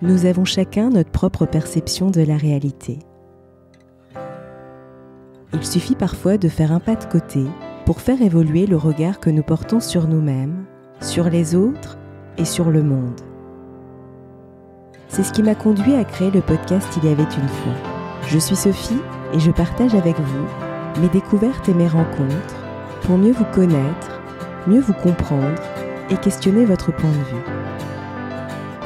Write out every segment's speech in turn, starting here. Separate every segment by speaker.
Speaker 1: Nous avons chacun notre propre perception de la réalité. Il suffit parfois de faire un pas de côté pour faire évoluer le regard que nous portons sur nous-mêmes, sur les autres et sur le monde. C'est ce qui m'a conduit à créer le podcast Il y avait une fois. Je suis Sophie et je partage avec vous mes découvertes et mes rencontres pour mieux vous connaître, mieux vous comprendre et questionner votre point de vue.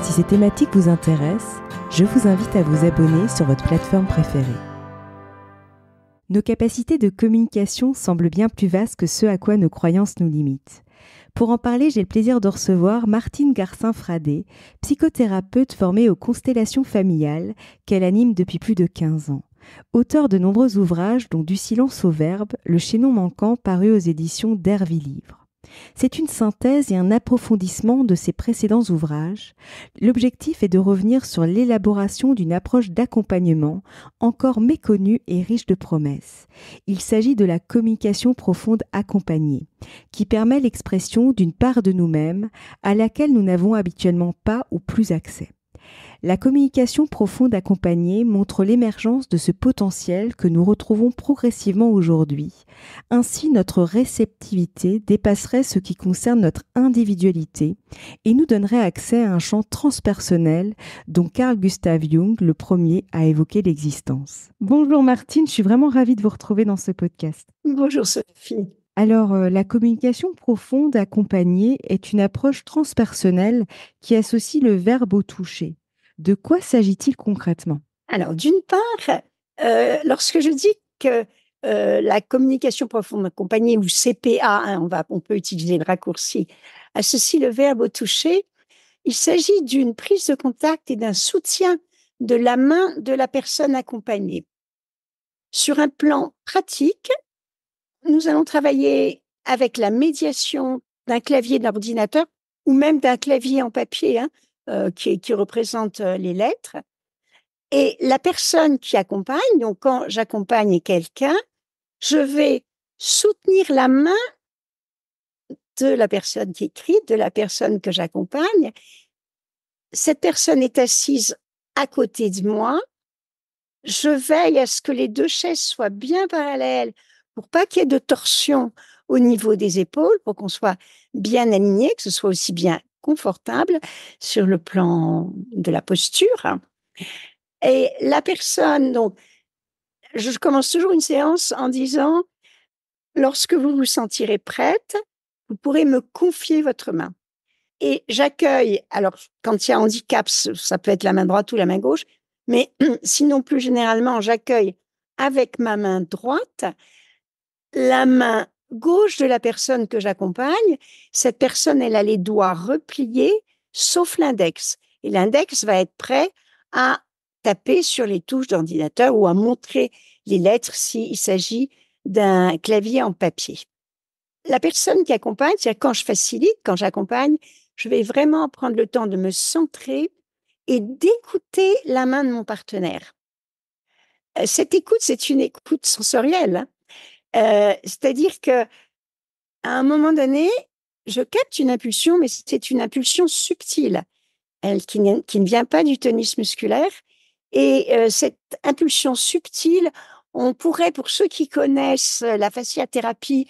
Speaker 1: Si ces thématiques vous intéressent, je vous invite à vous abonner sur votre plateforme préférée. Nos capacités de communication semblent bien plus vastes que ce à quoi nos croyances nous limitent. Pour en parler, j'ai le plaisir de recevoir Martine Garcin-Fradé, psychothérapeute formée aux constellations familiales qu'elle anime depuis plus de 15 ans. Auteure de nombreux ouvrages dont Du silence au verbe, Le chaînon manquant paru aux éditions d'Hervé Livre. C'est une synthèse et un approfondissement de ses précédents ouvrages. L'objectif est de revenir sur l'élaboration d'une approche d'accompagnement encore méconnue et riche de promesses. Il s'agit de la communication profonde accompagnée, qui permet l'expression d'une part de nous-mêmes à laquelle nous n'avons habituellement pas ou plus accès. La communication profonde accompagnée montre l'émergence de ce potentiel que nous retrouvons progressivement aujourd'hui. Ainsi, notre réceptivité dépasserait ce qui concerne notre individualité et nous donnerait accès à un champ transpersonnel dont Carl Gustav Jung, le premier, a évoqué l'existence. Bonjour Martine, je suis vraiment ravie de vous retrouver dans ce podcast.
Speaker 2: Bonjour Sophie.
Speaker 1: Alors, la communication profonde accompagnée est une approche transpersonnelle qui associe le verbe au toucher. De quoi s'agit-il concrètement ?
Speaker 2: Alors, d'une part, lorsque je dis que la communication profonde accompagnée, ou CPA, on peut utiliser le raccourci, associe le verbe au toucher, il s'agit d'une prise de contact et d'un soutien de la main de la personne accompagnée. Sur un plan pratique, nous allons travailler avec la médiation d'un clavier d'ordinateur ou même d'un clavier en papier, qui représente les lettres. Et la personne qui accompagne, donc quand j'accompagne quelqu'un, je vais soutenir la main de la personne qui écrit, de la personne que j'accompagne. Cette personne est assise à côté de moi. Je veille à ce que les deux chaises soient bien parallèles pour pas qu'il y ait de torsion au niveau des épaules, pour qu'on soit bien aligné, que ce soit aussi bien confortable sur le plan de la posture. Et la personne, donc, je commence toujours une séance en disant, lorsque vous vous sentirez prête, vous pourrez me confier votre main. Et j'accueille, alors quand il y a handicap, ça peut être la main droite ou la main gauche, mais sinon plus généralement, j'accueille avec ma main droite la main gauche de la personne que j'accompagne. Cette personne, elle a les doigts repliés, sauf l'index. Et l'index va être prêt à taper sur les touches d'ordinateur ou à montrer les lettres s'il s'agit d'un clavier en papier. La personne qui accompagne, c'est-à-dire quand je facilite, quand j'accompagne, je vais vraiment prendre le temps de me centrer et d'écouter la main de mon partenaire. Cette écoute, c'est une écoute sensorielle, c'est-à-dire que à un moment donné, je capte une impulsion, mais c'est une impulsion subtile, qui ne vient pas du tonus musculaire. Et cette impulsion subtile, on pourrait, pour ceux qui connaissent la fasciathérapie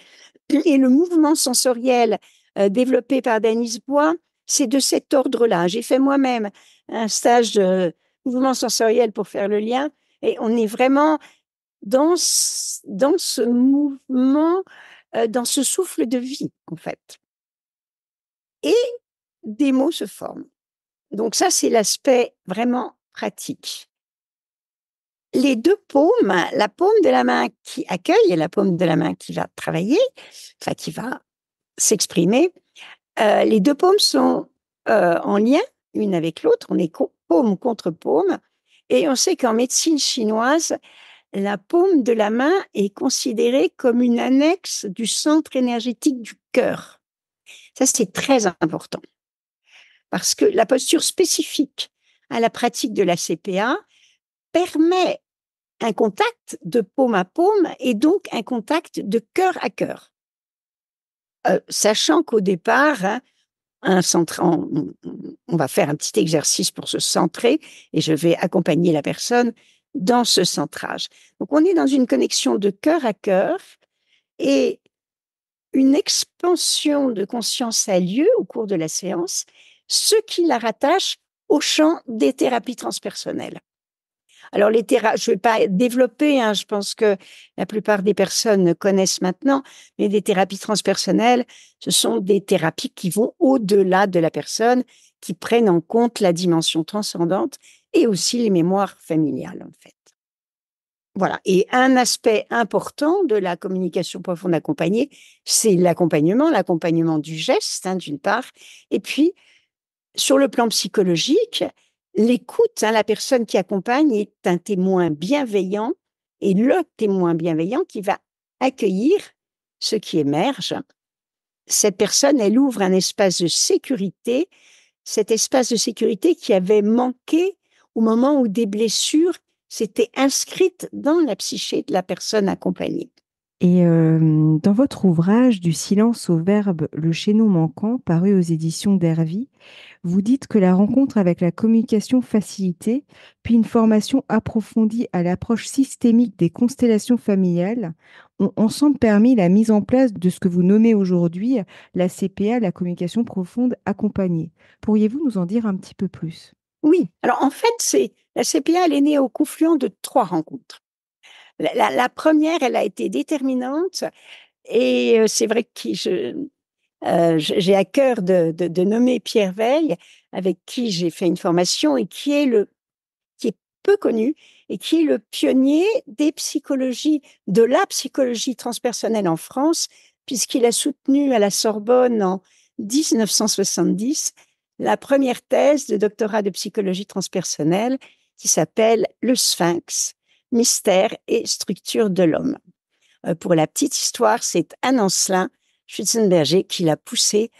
Speaker 2: et le mouvement sensoriel développé par Denise Bois, c'est de cet ordre-là. J'ai fait moi-même un stage de mouvement sensoriel pour faire le lien, et on est vraiment dans ce mouvement, dans ce souffle de vie, en fait. Et des mots se forment. Donc ça, c'est l'aspect vraiment pratique. Les deux paumes, la paume de la main qui accueille et la paume de la main qui va travailler, enfin qui va s'exprimer, les deux paumes sont en lien l'une avec l'autre, on est paume contre paume, et on sait qu'en médecine chinoise, la paume de la main est considérée comme une annexe du centre énergétique du cœur. Ça, c'est très important, parce que la posture spécifique à la pratique de la CPA permet un contact de paume à paume et donc un contact de cœur à cœur. Sachant qu'au départ, on va faire un petit exercice pour se centrer et je vais accompagner la personne dans ce centrage. Donc, on est dans une connexion de cœur à cœur et une expansion de conscience a lieu au cours de la séance, ce qui la rattache au champ des thérapies transpersonnelles. Alors, je ne vais pas développer, je pense que la plupart des personnes connaissent maintenant, mais des thérapies transpersonnelles, ce sont des thérapies qui vont au-delà de la personne, qui prennent en compte la dimension transcendante et aussi les mémoires familiales, en fait. Voilà. Et un aspect important de la communication profonde accompagnée, c'est l'accompagnement du geste, d'une part, et puis, sur le plan psychologique, l'écoute, la personne qui accompagne est un témoin bienveillant et le témoin bienveillant qui va accueillir ce qui émerge. Cette personne, elle ouvre un espace de sécurité, cet espace de sécurité qui avait manqué au moment où des blessures s'étaient inscrites dans la psyché de la personne accompagnée.
Speaker 1: Et dans votre ouvrage Du silence au verbe, le chaînon manquant, paru aux éditions d'Hervy, vous dites que la rencontre avec la communication facilitée, puis une formation approfondie à l'approche systémique des constellations familiales ont ensemble permis la mise en place de ce que vous nommez aujourd'hui la CPA, la communication profonde accompagnée. Pourriez-vous nous en dire un petit peu plus?
Speaker 2: Oui, alors en fait, la CPA, elle est née au confluent de 3 rencontres. La première, elle a été déterminante et c'est vrai que j'ai à cœur de nommer Pierre Veille, avec qui j'ai fait une formation et qui est peu connu et qui est le pionnier de la psychologie transpersonnelle en France, puisqu'il a soutenu à la Sorbonne en 1970 la première thèse de doctorat de psychologie transpersonnelle qui s'appelle Le Sphinx, mystère et structure de l'homme. Pour la petite histoire, c'est Anne Ancelin Schützenberger qui l'a poussé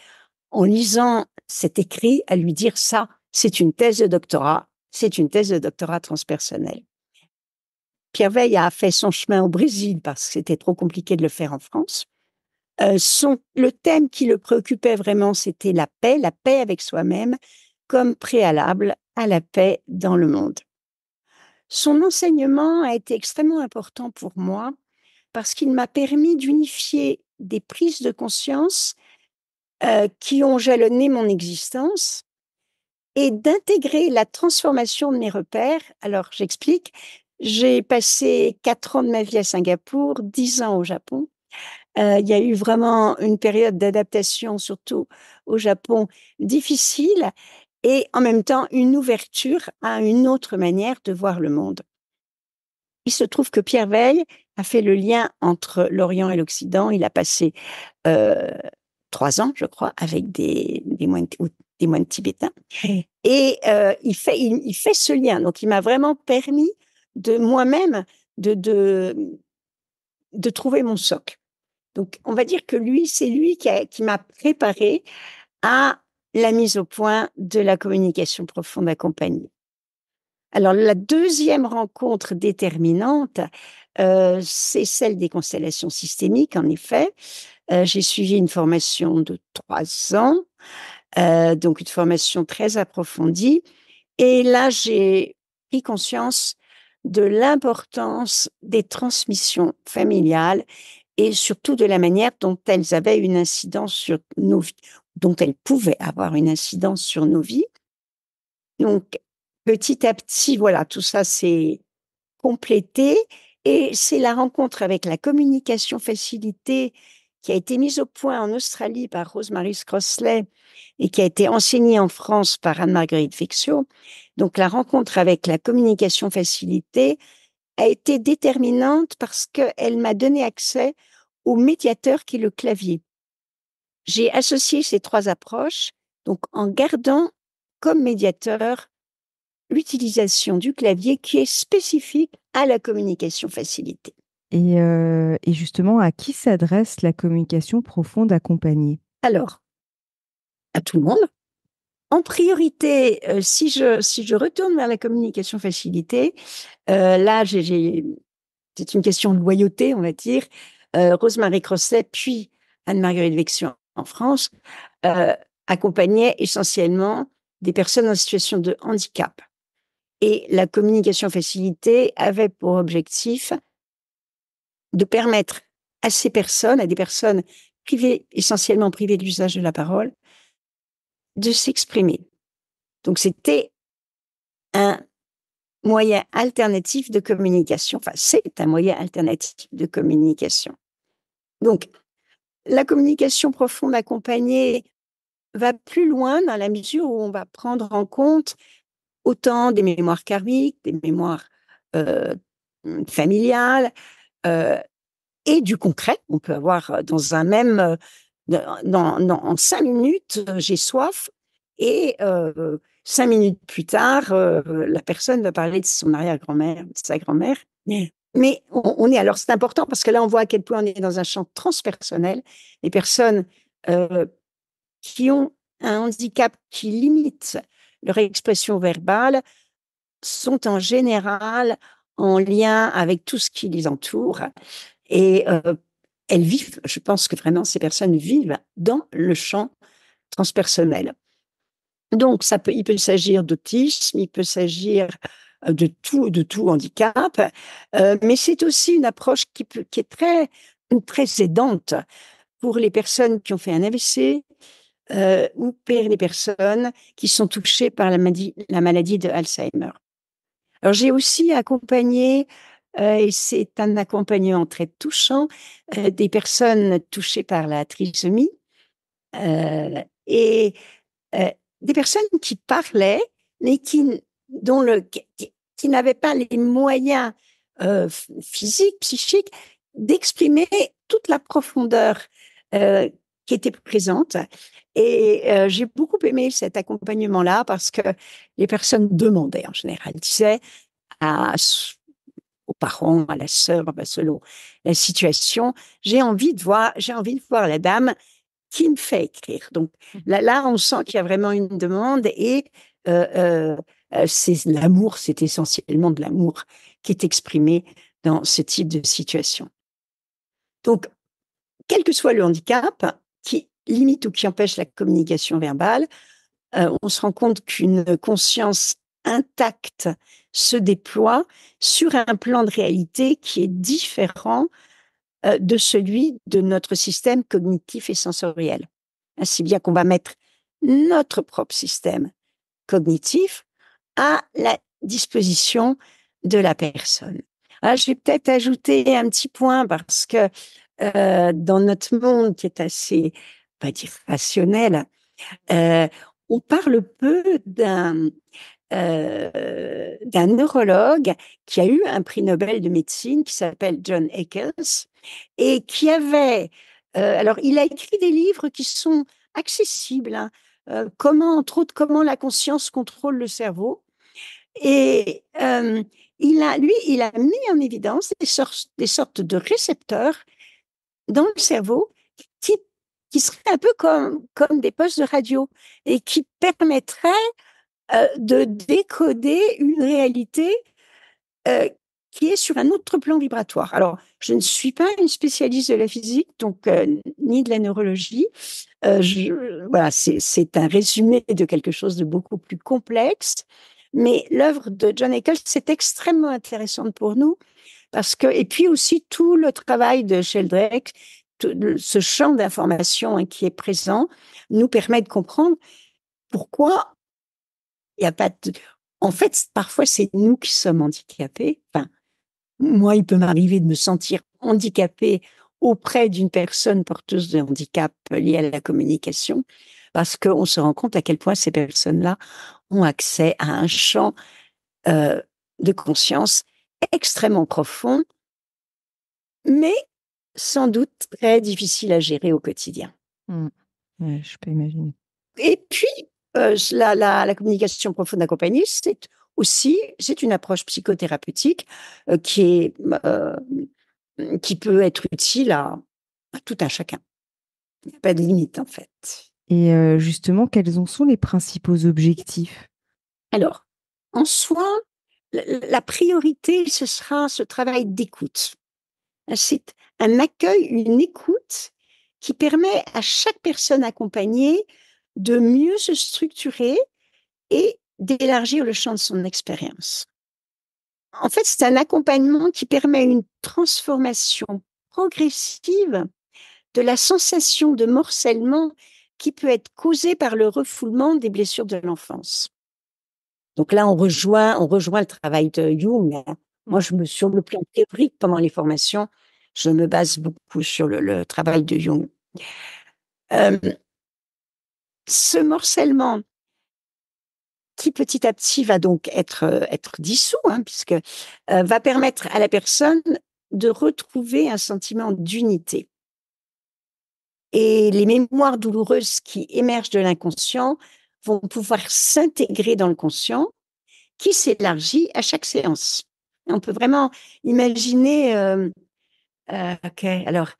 Speaker 2: en lisant cet écrit à lui dire ça, c'est une thèse de doctorat transpersonnel. Pierre Veille a fait son chemin au Brésil parce que c'était trop compliqué de le faire en France. Le thème qui le préoccupait vraiment, c'était la paix avec soi-même comme préalable à la paix dans le monde. Son enseignement a été extrêmement important pour moi parce qu'il m'a permis d'unifier des prises de conscience qui ont jalonné mon existence et d'intégrer la transformation de mes repères. Alors, j'explique. J'ai passé 4 ans de ma vie à Singapour, 10 ans au Japon. Il y a eu vraiment une période d'adaptation, surtout au Japon, difficile et en même temps une ouverture à une autre manière de voir le monde. Il se trouve que Pierre Veille a fait le lien entre l'Orient et l'Occident. Il a passé 3 ans, je crois, avec des moines tibétains. Et il fait ce lien. Donc, il m'a vraiment permis de moi-même de trouver mon socle. Donc, on va dire que c'est lui qui m'a préparé à la mise au point de la communication profonde accompagnée. Alors, la deuxième rencontre déterminante, c'est celle des constellations systémiques, en effet. J'ai suivi une formation de 3 ans, donc une formation très approfondie. Et là, j'ai pris conscience de l'importance des transmissions familiales et surtout de la manière dont elles avaient une incidence sur nos vies, dont elles pouvaient avoir une incidence sur nos vies. Donc, petit à petit, voilà, tout ça s'est complété et c'est la rencontre avec la communication facilitée qui a été mise au point en Australie par Rosemary Crossley et qui a été enseignée en France par Anne-Marguerite Fixio. Donc, la rencontre avec la communication facilitée a été déterminante parce qu'elle m'a donné accès au médiateur qui est le clavier. J'ai associé ces 3 approches, donc en gardant comme médiateur l'utilisation du clavier qui est spécifique à la communication facilitée.
Speaker 1: Et justement, à qui s'adresse la communication profonde accompagnée?
Speaker 2: Alors, à tout le monde. En priorité, si je retourne vers la communication facilitée, là, c'est une question de loyauté, on va dire. Rosemary Crossley, puis Anne-Marguerite Fixio en France. accompagnait essentiellement des personnes en situation de handicap. Et la communication facilitée avait pour objectif de permettre à ces personnes, à des personnes privées, essentiellement privées de l'usage de la parole, de s'exprimer. Donc, c'était un moyen alternatif de communication. Enfin, c'est un moyen alternatif de communication. Donc, la communication profonde accompagnée va plus loin dans la mesure où on va prendre en compte autant des mémoires karmiques, des mémoires familiales et du concret. On peut avoir dans un même... en 5 minutes, j'ai soif et 5 minutes plus tard, la personne va parler de son arrière-grand-mère, de sa grand-mère. Mais on est alors, c'est important parce que là, on voit à quel point on est dans un champ transpersonnel. Les personnes qui ont un handicap qui limite leur expression verbale sont en général en lien avec tout ce qui les entoure. Et elles vivent, je pense que vraiment ces personnes vivent dans le champ transpersonnel. Donc, il peut s'agir d'autisme, il peut s'agir de tout handicap, mais c'est aussi une approche qui est très aidante pour les personnes qui ont fait un AVC ou pour les personnes qui sont touchées par la maladie de Alzheimer. Alors, j'ai aussi accompagné, et c'est un accompagnement très touchant, des personnes touchées par la trisomie et des personnes qui parlaient, mais qui n'avaient pas les moyens physiques, psychiques, d'exprimer toute la profondeur qui était présente. Et j'ai beaucoup aimé cet accompagnement-là parce que les personnes demandaient en général, disaient aux parents, à la sœur, selon la situation, j'ai envie de voir la dame qui me fait écrire. Donc là, on sent qu'il y a vraiment une demande et c'est l'amour, c'est essentiellement de l'amour qui est exprimé dans ce type de situation. Donc, quel que soit le handicap qui limite ou qui empêche la communication verbale, on se rend compte qu'une conscience intacte se déploie sur un plan de réalité qui est différent de celui de notre système cognitif et sensoriel. Ainsi bien qu'on va mettre notre propre système cognitif à la disposition de la personne. Alors, je vais peut-être ajouter un petit point parce que dans notre monde qui est assez, on va dire, rationnel, on parle peu d'un neurologue qui a eu un prix Nobel de médecine qui s'appelle John Eccles et qui avait, alors il a écrit des livres qui sont accessibles, hein, entre autres, comment la conscience contrôle le cerveau. Et il a mis en évidence des sortes de récepteurs dans le cerveau qui, qui seraient un peu comme des postes de radio et qui permettraient de décoder une réalité qui est sur un autre plan vibratoire. Alors, je ne suis pas une spécialiste de la physique, donc ni de la neurologie. Voilà, c'est un résumé de quelque chose de beaucoup plus complexe. Mais l'œuvre de John Eccles, c'est extrêmement intéressante pour nous parce que, et puis aussi tout le travail de Sheldrake, ce champ d'information qui est présent, nous permet de comprendre pourquoi il n'y a pas de... En fait, parfois, c'est nous qui sommes handicapés. Enfin, moi, il peut m'arriver de me sentir handicapée auprès d'une personne porteuse de handicap lié à la communication, parce qu'on se rend compte à quel point ces personnes-là ont accès à un champ de conscience extrêmement profond, mais sans doute très difficile à gérer au quotidien.
Speaker 1: Ouais, je peux imaginer.
Speaker 2: Et puis, la communication profonde accompagnée, c'est une approche psychothérapeutique qui peut être utile à tout un chacun. Il n'y a pas de limite, en fait.
Speaker 1: Et justement, quels en sont les principaux objectifs?
Speaker 2: Alors, en soi, la priorité, ce sera ce travail d'écoute. C'est un accueil, une écoute qui permet à chaque personne accompagnée de mieux se structurer et d'élargir le champ de son expérience. En fait, c'est un accompagnement qui permet une transformation progressive de la sensation de morcellement qui peut être causée par le refoulement des blessures de l'enfance. Donc là, on rejoint le travail de Jung. Moi, sur le plan théorique, pendant les formations, je me base beaucoup sur le travail de Jung. Ce morcellement qui petit à petit va donc être dissous, puisque va permettre à la personne de retrouver un sentiment d'unité. Et les mémoires douloureuses qui émergent de l'inconscient vont pouvoir s'intégrer dans le conscient, qui s'élargit à chaque séance. On peut vraiment imaginer. Ok, alors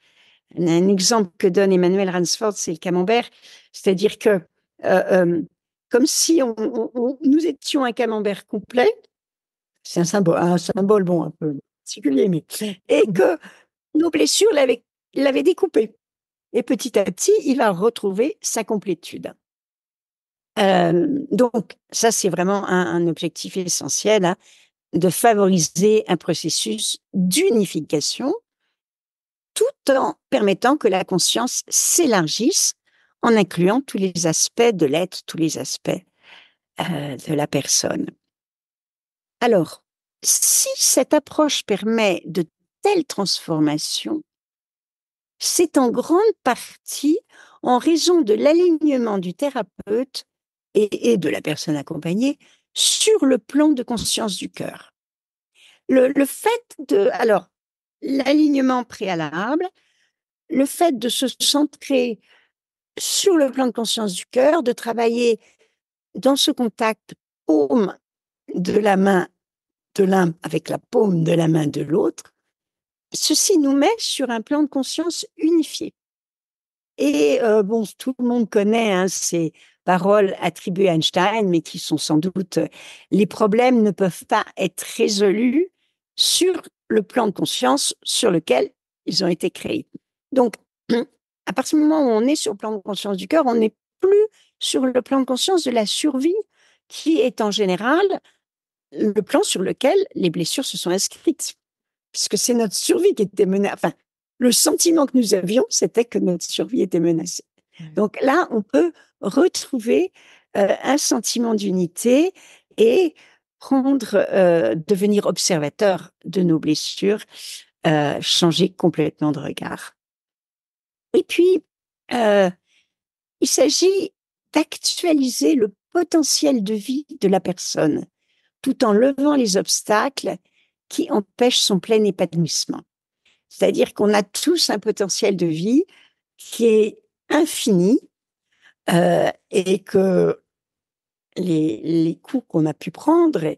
Speaker 2: un exemple que donne Emmanuel Ransford, c'est le camembert, c'est-à-dire que comme si nous étions un camembert complet, c'est un symbole bon un peu particulier, mais et que nos blessures l'avaient découpé. Et petit à petit, il va retrouver sa complétude. Donc, ça, c'est vraiment un objectif essentiel, de favoriser un processus d'unification tout en permettant que la conscience s'élargisse en incluant tous les aspects de l'être, tous les aspects de la personne. Alors, si cette approche permet de telles transformations, c'est en grande partie en raison de l'alignement du thérapeute et de la personne accompagnée sur le plan de conscience du cœur. Alors, l'alignement préalable, le fait de se centrer sur le plan de conscience du cœur, de travailler dans ce contact paume de la main de l'un avec la paume de la main de l'autre, ceci nous met sur un plan de conscience unifié. Et bon, tout le monde connaît ces paroles attribuées à Einstein, mais qui sont sans doute les problèmes ne peuvent pas être résolus sur le plan de conscience sur lequel ils ont été créés. Donc, à partir du moment où on est sur le plan de conscience du cœur, on n'est plus sur le plan de conscience de la survie, qui est en général le plan sur lequel les blessures se sont inscrites, puisque c'est notre survie qui était menacée. Enfin, le sentiment que nous avions, c'était que notre survie était menacée. Donc là, on peut retrouver un sentiment d'unité et devenir observateur de nos blessures, changer complètement de regard. Et puis, il s'agit d'actualiser le potentiel de vie de la personne, tout en levant les obstacles qui empêchent son plein épanouissement. C'est-à-dire qu'on a tous un potentiel de vie qui est infini et que les coups qu'on a pu prendre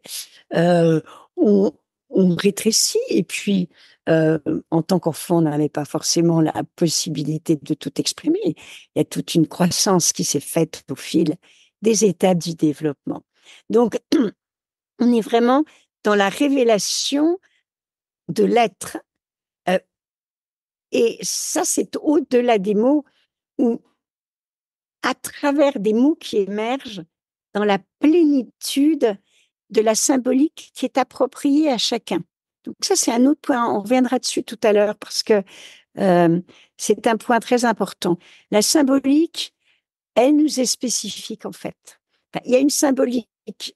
Speaker 2: ont rétréci. Et puis, en tant qu'enfant, on n'avait pas forcément la possibilité de tout exprimer. Il y a toute une croissance qui s'est faite au fil des étapes du développement. Donc, on est vraiment dans la révélation de l'être. Et ça, c'est au-delà des mots, ou à travers des mots qui émergent dans la plénitude de la symbolique qui est appropriée à chacun. Donc ça, c'est un autre point. On reviendra dessus tout à l'heure parce que c'est un point très important. La symbolique, elle nous est spécifique en fait. Enfin, il y a une symbolique qui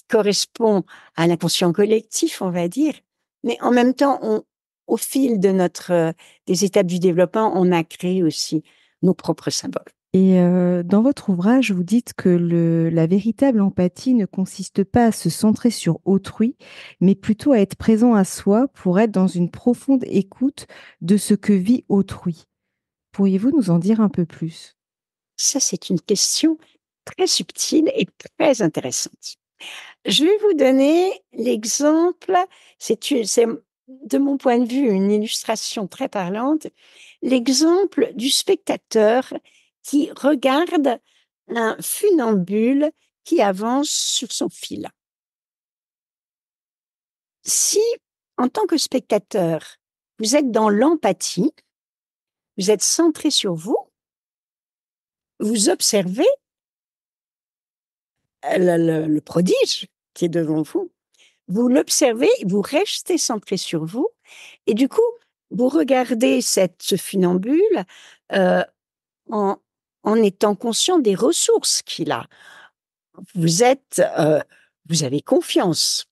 Speaker 2: correspond à l'inconscient collectif, on va dire, mais en même temps, au fil de des étapes du développement, on a créé aussi nos propres symboles.
Speaker 1: Et dans votre ouvrage, vous dites que la véritable empathie ne consiste pas à se centrer sur autrui, mais plutôt à être présent à soi pour être dans une profonde écoute de ce que vit autrui. Pourriez-vous nous en dire un peu plus?
Speaker 2: Ça, c'est une question très subtile et très intéressante. Je vais vous donner l'exemple, c'est de mon point de vue une illustration très parlante, l'exemple du spectateur qui regarde un funambule qui avance sur son fil. Si, en tant que spectateur, vous êtes dans l'empathie, vous êtes centré sur vous, vous observez le prodige qui est devant vous. Vous l'observez, vous restez centré sur vous, et du coup, vous regardez ce funambule euh, en, en étant conscient des ressources qu'il a. Vous êtes, vous avez confiance.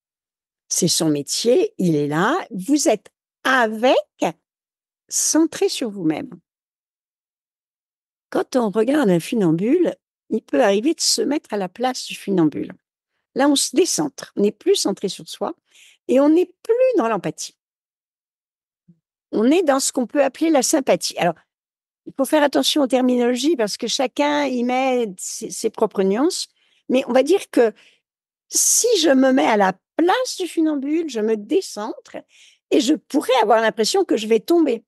Speaker 2: C'est son métier, il est là. Vous êtes avec, centré sur vous-même. Quand on regarde un funambule, il peut arriver de se mettre à la place du funambule. Là, on se décentre, on n'est plus centré sur soi et on n'est plus dans l'empathie. On est dans ce qu'on peut appeler la sympathie. Alors, il faut faire attention aux terminologies parce que chacun y met ses propres nuances, mais on va dire que si je me mets à la place du funambule, je me décentre et je pourrais avoir l'impression que je vais tomber.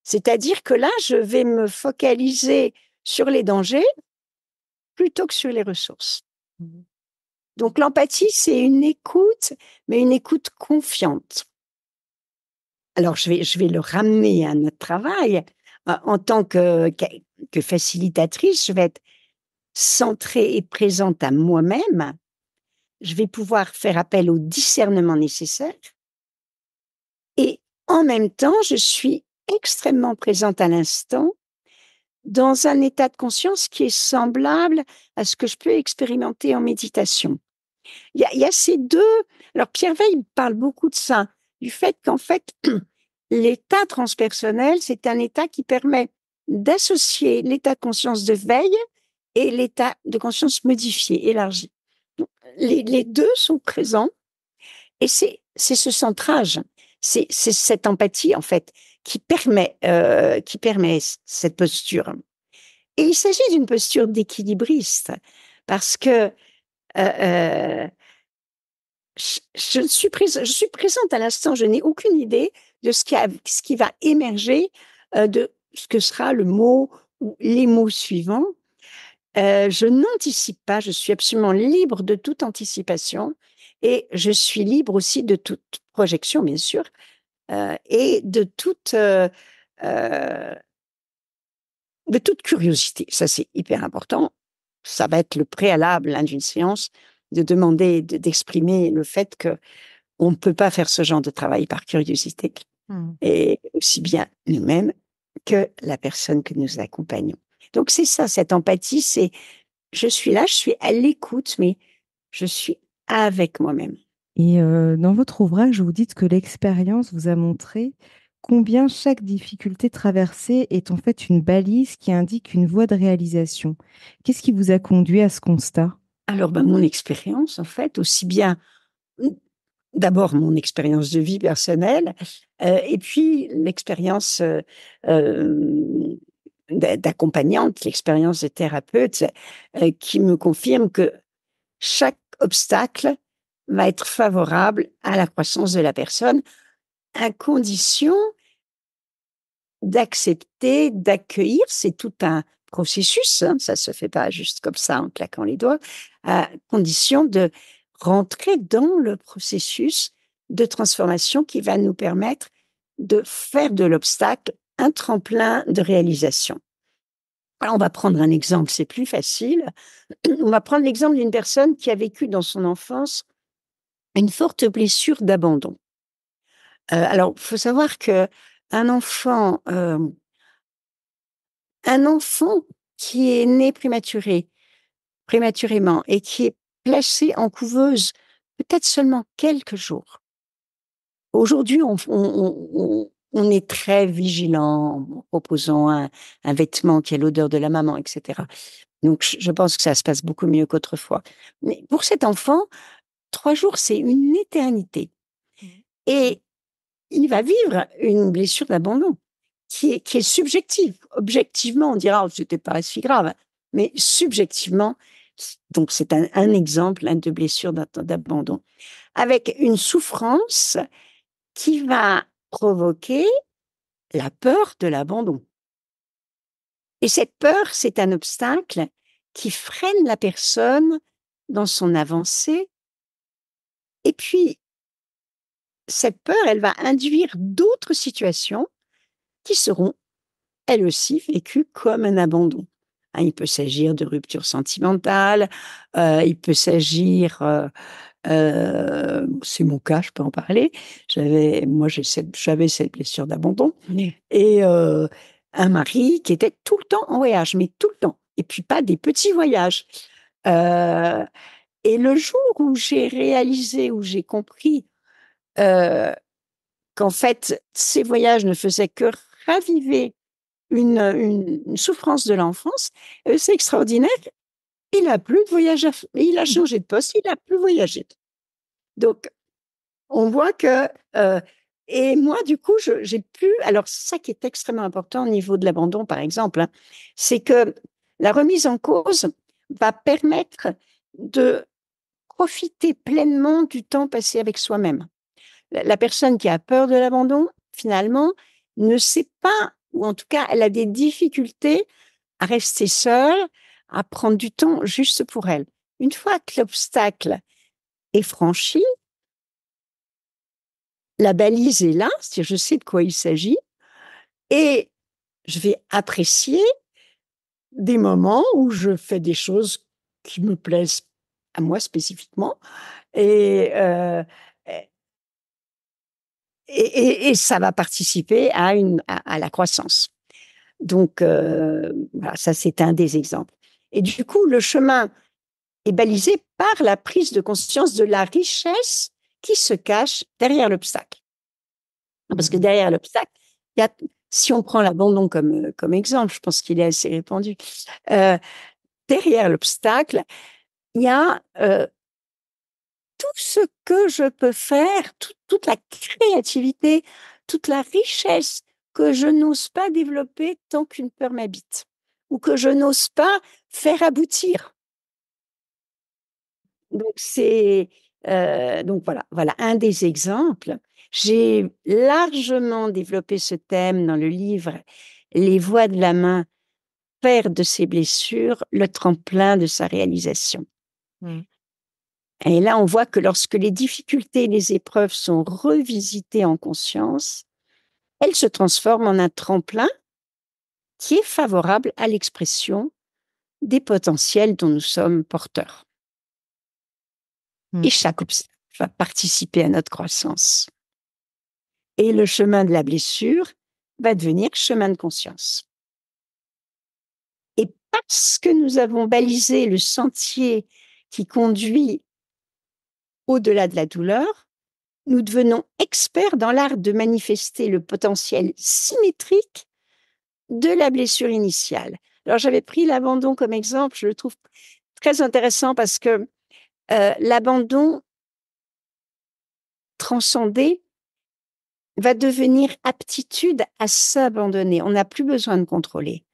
Speaker 2: C'est-à-dire que là, je vais me focaliser sur les dangers plutôt que sur les ressources. Donc l'empathie, c'est une écoute, mais une écoute confiante. Alors je vais le ramener à notre travail. En tant que facilitatrice, je vais être centrée et présente à moi-même. Je vais pouvoir faire appel au discernement nécessaire. Et en même temps, je suis extrêmement présente à l'instant dans un état de conscience qui est semblable à ce que je peux expérimenter en méditation. Il y a ces deux. Alors, Pierre Weil parle beaucoup de ça, du fait qu'en fait, l'état transpersonnel, c'est un état qui permet d'associer l'état de conscience de veille et l'état de conscience modifié, élargi. Donc, les deux sont présents et c'est ce centrage, c'est cette empathie, en fait, qui permet cette posture. Et il s'agit d'une posture d'équilibriste parce que je suis présente à l'instant, je n'ai aucune idée de ce qui va émerger de ce que sera le mot ou les mots suivants. Je n'anticipe pas, je suis absolument libre de toute anticipation et je suis libre aussi de toute projection, bien sûr, et euh, de toute curiosité. Ça, c'est hyper important. Ça va être le préalable d'une séance de demander, d'exprimer le fait que on ne peut pas faire ce genre de travail par curiosité, et aussi bien nous-mêmes que la personne que nous accompagnons. Donc c'est ça, cette empathie, c'est je suis là, je suis à l'écoute, mais je suis avec moi-même.
Speaker 1: Et dans votre ouvrage, vous dites que l'expérience vous a montré combien chaque difficulté traversée est en fait une balise qui indique une voie de réalisation. Qu'est-ce qui vous a conduit à ce constat?
Speaker 2: Alors, mon expérience, en fait, aussi bien d'abord mon expérience de vie personnelle, et puis l'expérience d'accompagnante, l'expérience de thérapeute, qui me confirme que chaque obstacle va être favorable à la croissance de la personne, à condition d'accepter, d'accueillir. C'est tout un processus, hein, ça se fait pas juste comme ça en claquant les doigts, à condition de rentrer dans le processus de transformation qui va nous permettre de faire de l'obstacle un tremplin de réalisation. Alors, on va prendre un exemple, c'est plus facile. On va prendre l'exemple d'une personne qui a vécu dans son enfance une forte blessure d'abandon. Alors, il faut savoir que un enfant, euh, un enfant qui est né prématurément et qui est placé en couveuse peut-être seulement quelques jours. Aujourd'hui, on est très vigilant en proposant un vêtement qui a l'odeur de la maman, etc. Donc, je pense que ça se passe beaucoup mieux qu'autrefois. Mais pour cet enfant, 3 jours, c'est une éternité. Et il va vivre une blessure d'abandon qui est subjective. Objectivement, on dira, oh, c'était pas si grave. Mais subjectivement, donc c'est un exemple de blessure d'abandon. Avec une souffrance qui va provoquer la peur de l'abandon. Et cette peur, c'est un obstacle qui freine la personne dans son avancée. Et puis, cette peur, elle va induire d'autres situations qui seront, elles aussi, vécues comme un abandon. Hein, il peut s'agir de rupture sentimentale, il peut s'agir, c'est mon cas, je peux en parler. J'avais cette blessure d'abandon et un mari qui était tout le temps en voyage, mais tout le temps. Et puis pas des petits voyages. Euh, et le jour où j'ai réalisé, où j'ai compris euh, qu'en fait, ces voyages ne faisaient que raviver une souffrance de l'enfance, c'est extraordinaire. Il a plus de voyage il a changé de poste, il a plus voyagé. Donc, on voit que et moi, du coup, j'ai pu. Alors, ça qui est extrêmement important au niveau de l'abandon, par exemple, hein, c'est que la remise en cause va permettre de profiter pleinement du temps passé avec soi-même. La personne qui a peur de l'abandon, finalement, ne sait pas, ou en tout cas, elle a des difficultés à rester seule, à prendre du temps juste pour elle. Une fois que l'obstacle est franchi, la balise est là, c'est-à-dire je sais de quoi il s'agit, et je vais apprécier des moments où je fais des choses qui me plaisent à moi spécifiquement, et, euh, et ça va participer à la croissance. Donc, voilà, ça c'est un des exemples. Et du coup, le chemin est balisé par la prise de conscience de la richesse qui se cache derrière l'obstacle. Parce que derrière l'obstacle, il y a, si on prend l'abandon comme exemple, je pense qu'il est assez répandu, euh, derrière l'obstacle, il y a tout ce que je peux faire, toute la créativité, toute la richesse que je n'ose pas développer tant qu'une peur m'habite, ou que je n'ose pas faire aboutir. Donc donc voilà un des exemples. J'ai largement développé ce thème dans le livre Les voies de la main, faire de ses blessures le tremplin de sa réalisation. Mmh. Et là, on voit que lorsque les difficultés et les épreuves sont revisitées en conscience, elles se transforment en un tremplin qui est favorable à l'expression des potentiels dont nous sommes porteurs. Et chaque obstacle va participer à notre croissance. Et le chemin de la blessure va devenir chemin de conscience. Et parce que nous avons balisé le sentier qui conduit au-delà de la douleur, nous devenons experts dans l'art de manifester le potentiel symétrique de la blessure initiale. Alors, j'avais pris l'abandon comme exemple, je le trouve très intéressant parce que l'abandon transcendé va devenir aptitude à s'abandonner. On n'a plus besoin de contrôler.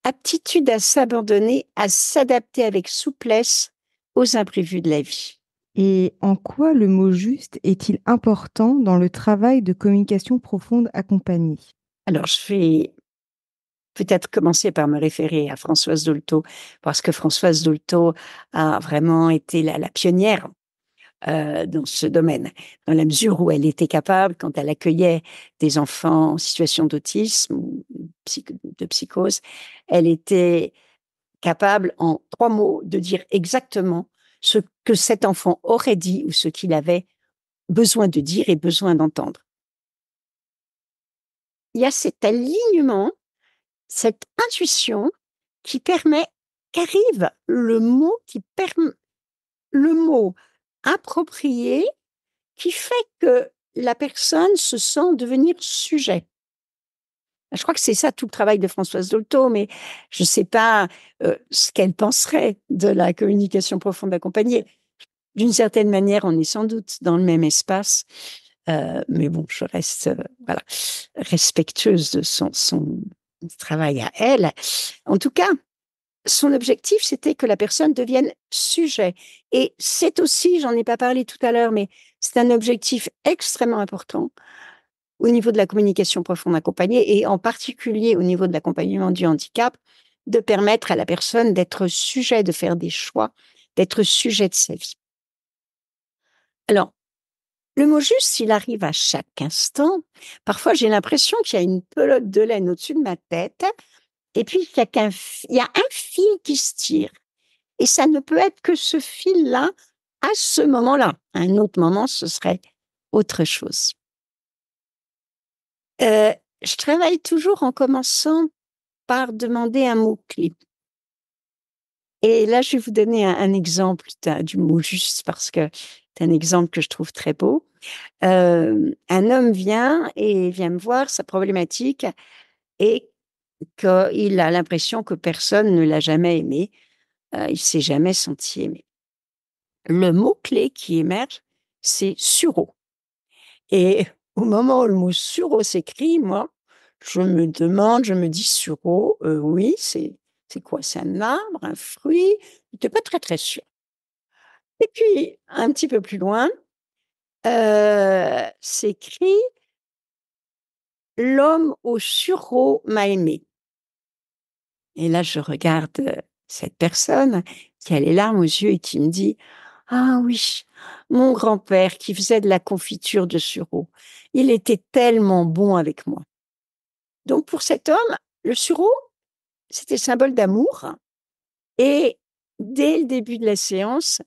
Speaker 2: Aptitude à s'abandonner, à s'adapter avec souplesse aux imprévus de la vie.
Speaker 1: Et en quoi le mot juste est-il important dans le travail de communication profonde accompagnée?
Speaker 2: Alors, je vais peut-être commencer par me référer à Françoise Dolto, parce que Françoise Dolto a vraiment été la pionnière dans ce domaine, dans la mesure où elle était capable, quand elle accueillait des enfants en situation d'autisme ou de psychose, elle était capable, en 3 mots, de dire exactement ce que cet enfant aurait dit ou ce qu'il avait besoin de dire et besoin d'entendre. Il y a cet alignement, cette intuition qui permet qu'arrive le mot approprié qui fait que la personne se sent devenir sujet. Je crois que c'est ça tout le travail de Françoise Dolto, mais je ne sais pas ce qu'elle penserait de la communication profonde accompagnée. D'une certaine manière, on est sans doute dans le même espace, mais bon, je reste voilà, respectueuse de son travail à elle. En tout cas, son objectif, c'était que la personne devienne sujet. Et c'est aussi, j'en ai pas parlé tout à l'heure, mais c'est un objectif extrêmement important au niveau de la communication profonde accompagnée et en particulier au niveau de l'accompagnement du handicap, de permettre à la personne d'être sujet, de faire des choix, d'être sujet de sa vie. Alors, le mot juste, il arrive à chaque instant. Parfois, j'ai l'impression qu'il y a une pelote de laine au-dessus de ma tête Et puis, il y a un fil qui se tire. Et ça ne peut être que ce fil-là à ce moment-là. À un autre moment, ce serait autre chose. Je travaille toujours en commençant par demander un mot-clé. Et là, je vais vous donner un exemple du mot juste parce que c'est un exemple que je trouve très beau. Un homme vient me voir, sa problématique est qu'il a l'impression que personne ne l'a jamais aimé, il s'est jamais senti aimé. Le mot-clé qui émerge, c'est sureau. Et au moment où le mot sureau s'écrit, moi, je me demande, je me dis sureau, oui, c'est quoi? C'est un arbre, un fruit? Je n'étais pas très, très sûre. Et puis, un petit peu plus loin, s'écrit l'homme au sureau m'a aimé. Et là, je regarde cette personne qui a les larmes aux yeux et qui me dit: «Ah oui, mon grand-père qui faisait de la confiture de sureau. Il était tellement bon avec moi». Donc pour cet homme, le sureau, c'était symbole d'amour et dès le début de la séance,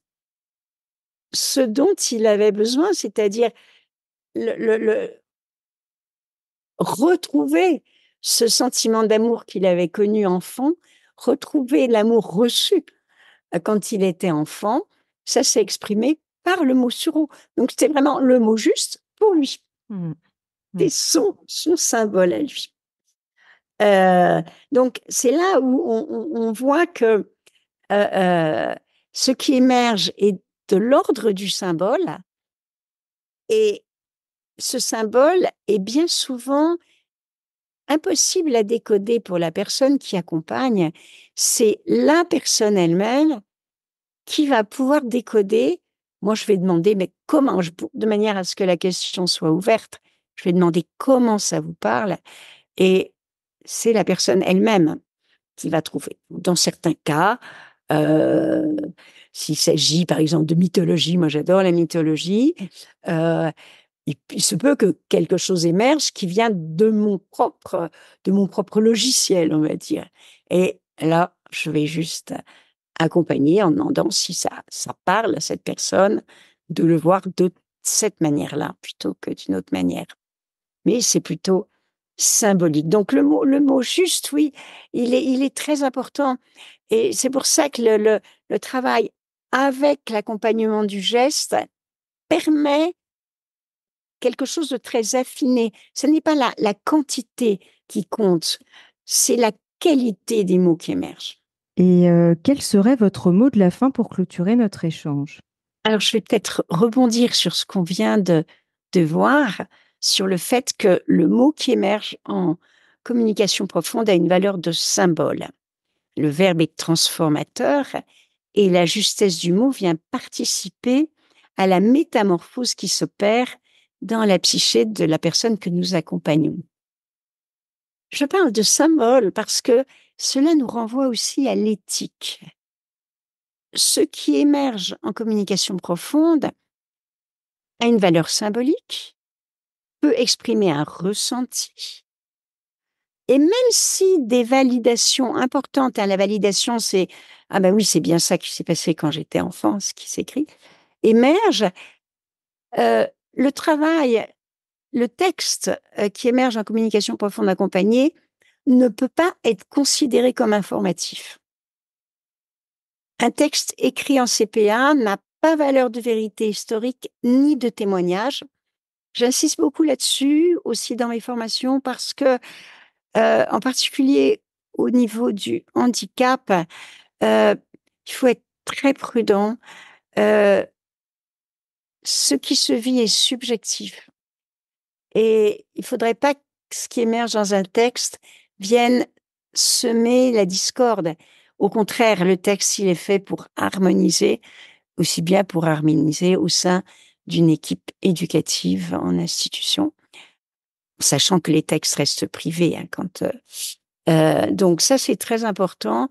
Speaker 2: ce dont il avait besoin, c'est-à-dire le retrouver ce sentiment d'amour qu'il avait connu enfant, retrouver l'amour reçu quand il était enfant, ça s'est exprimé par le mot sureau. Donc c'était vraiment le mot juste pour lui.
Speaker 1: Mmh.
Speaker 2: C'est son symbole à lui. Donc c'est là où on voit que ce qui émerge est de l'ordre du symbole et ce symbole est bien souvent impossible à décoder pour la personne qui accompagne. C'est la personne elle-même qui va pouvoir décoder. Moi, je vais demander, mais comment, de manière à ce que la question soit ouverte, je vais demander comment ça vous parle et c'est la personne elle-même qui va trouver. Dans certains cas, euh, s'il s'agit par exemple de mythologie, moi j'adore la mythologie, euh, il se peut que quelque chose émerge qui vient de mon propre logiciel, on va dire. Et là, je vais juste accompagner en demandant si ça parle à cette personne de le voir de cette manière-là plutôt que d'une autre manière. Mais c'est plutôt symbolique. Donc le mot juste, oui, il est très important. Et c'est pour ça que le travail avec l'accompagnement du geste permet quelque chose de très affiné. Ce n'est pas la quantité qui compte, c'est la qualité des mots qui émergent.
Speaker 1: Et quel serait votre mot de la fin pour clôturer notre échange?
Speaker 2: Alors, je vais peut-être rebondir sur ce qu'on vient de voir, sur le fait que le mot qui émerge en communication profonde a une valeur de symbole. Le verbe est transformateur et la justesse du mot vient participer à la métamorphose qui s'opère dans la psyché de la personne que nous accompagnons. Je parle de symbole parce que cela nous renvoie aussi à l'éthique. Ce qui émerge en communication profonde a une valeur symbolique, peut exprimer un ressenti. Et même si des validations importantes, la validation c'est « Ah ben oui, c'est bien ça qui s'est passé quand j'étais enfant », ce qui s'écrit, émerge, le travail, le texte qui émerge en communication profonde accompagnée ne peut pas être considéré comme informatif. Un texte écrit en CPA n'a pas valeur de vérité historique ni de témoignage. J'insiste beaucoup là-dessus aussi dans mes formations parce que, en particulier au niveau du handicap, il faut être très prudent. Heu, Ce qui se vit est subjectif et il faudrait pas que ce qui émerge dans un texte vienne semer la discorde. Au contraire, le texte, s'il est fait pour harmoniser, aussi bien pour harmoniser au sein d'une équipe éducative en institution, sachant que les textes restent privés, hein, donc ça, c'est très important.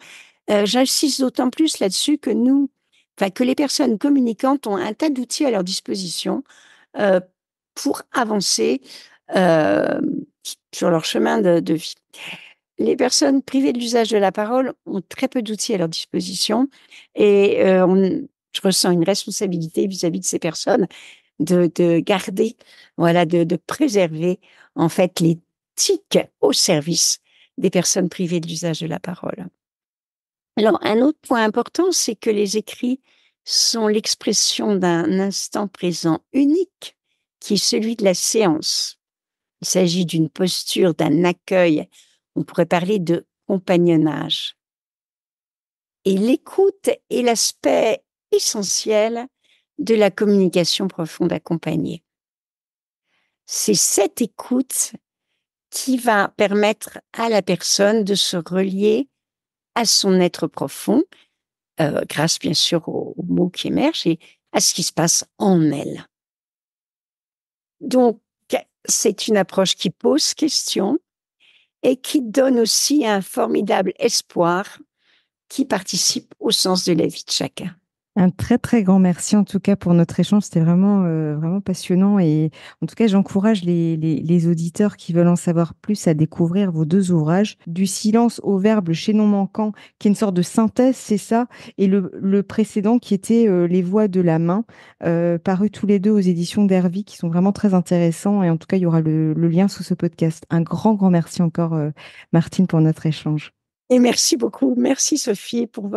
Speaker 2: J'insiste d'autant plus là-dessus que que les personnes communicantes ont un tas d'outils à leur disposition, heu, pour avancer, heu, sur leur chemin de vie. les personnes privées de l'usage de la parole ont très peu d'outils à leur disposition et je ressens une responsabilité vis-à-vis de ces personnes de garder, voilà, de préserver en fait l'éthique au service des personnes privées de l'usage de la parole. Alors, un autre point important, c'est que les écrits sont l'expression d'un instant présent unique, qui est celui de la séance. Il s'agit d'une posture, d'un accueil. On pourrait parler de compagnonnage. Et l'écoute est l'aspect essentiel de la communication profonde accompagnée. C'est cette écoute qui va permettre à la personne de se relier à son être profond, grâce bien sûr aux mots qui émergent et à ce qui se passe en elle. Donc, c'est une approche qui pose question et qui donne aussi un formidable espoir qui participe au sens de la vie de chacun.
Speaker 1: Un très, très grand merci en tout cas pour notre échange. C'était vraiment, vraiment passionnant. Et en tout cas, j'encourage les auditeurs qui veulent en savoir plus à découvrir vos 2 ouvrages. Du silence au verbe, le chaînon manquant, qui est une sorte de synthèse, c'est ça. Et le précédent qui était Les voix de la main, parus tous les 2 aux éditions d'Hervy, qui sont vraiment très intéressants. Et en tout cas, il y aura le lien sous ce podcast. Un grand, grand merci encore, Martine, pour notre échange.
Speaker 2: Et merci beaucoup. Merci Sophie pour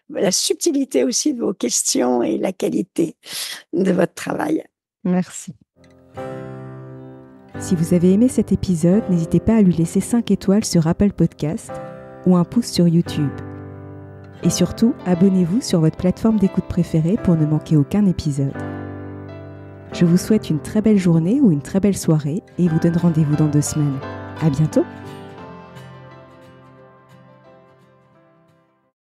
Speaker 2: la subtilité aussi de vos questions et la qualité de votre travail.
Speaker 1: Merci. Si vous avez aimé cet épisode, n'hésitez pas à lui laisser 5 étoiles sur Apple Podcast ou un pouce sur YouTube. Et surtout, abonnez-vous sur votre plateforme d'écoute préférée pour ne manquer aucun épisode. Je vous souhaite une très belle journée ou une très belle soirée et vous donne rendez-vous dans 2 semaines. À bientôt!